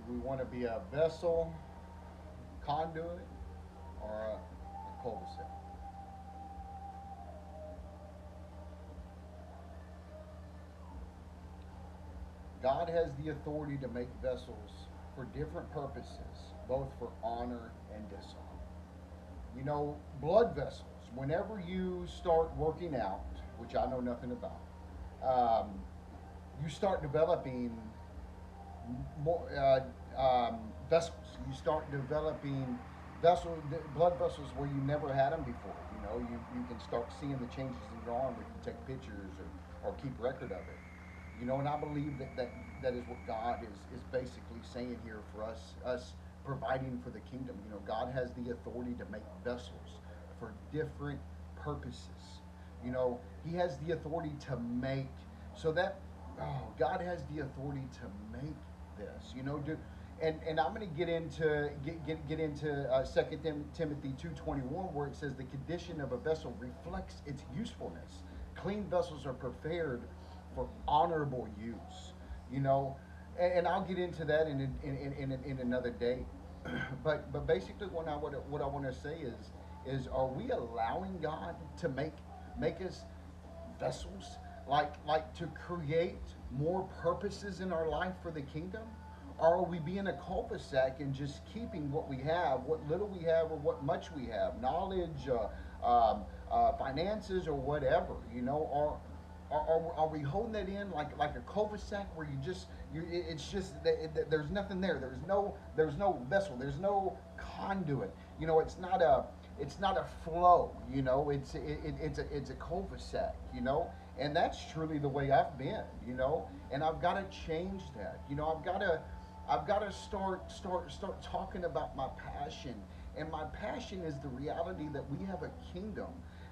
Do we want to be a vessel, conduit, or a cul-de-sac? God has the authority to make vessels for different purposes, both for honor and dishonor. You know, blood vessels, whenever you start working out, which I know nothing about, um, you start developing more vessels. You start developing blood vessels where you never had them before. You know, you can start seeing the changes in your arm if you take pictures or keep record of it. You know, and I believe that is what God is basically saying here for us providing for the kingdom. You know, God has the authority to make vessels for different purposes. You know, He has the authority to make so that God has the authority to make this. You know, and I'm going to get into Second Timothy 2:21 where it says the condition of a vessel reflects its usefulness. Clean vessels are prepared for honorable use. You know, and I'll get into that in another day. But basically, what I want to say is are we allowing God to make us vessels, like to create more purposes in our life for the kingdom? Or are we being a cul-de-sac and just keeping what we have, what little we have, or what much we have, knowledge, finances, or whatever? You know, or are we holding that in like a cul-de-sac where it's just there's nothing there. There's no vessel. There's no conduit. You know, it's not a flow. You know, it's a cul-de-sac. You know, and that's truly the way I've been. You know, and I've got to change that. You know, I've got to start talking about my passion, and my passion is the reality that we have a kingdom,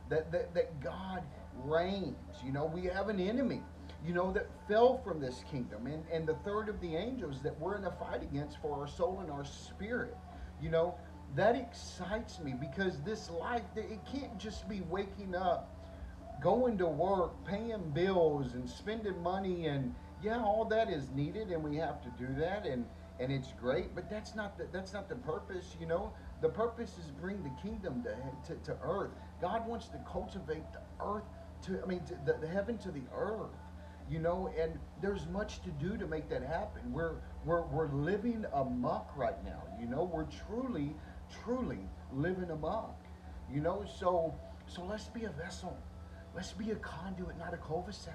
that God reigns. You know, we have an enemy, you know, that fell from this kingdom, and the third of the angels that we're in a fight against for our soul and our spirit. You know, that excites me because this life, it can't just be waking up, going to work, paying bills, and spending money, and yeah, all that is needed, and we have to do that, and it's great. But that's not the purpose. You know, the purpose is bring the kingdom to earth. God wants to cultivate the earth the heaven to the earth. You know, and there's much to do to make that happen. We're living amok right now. You know, we're truly living amok. You know, so let's be a vessel. Let's be a conduit, not a cul-de-sac.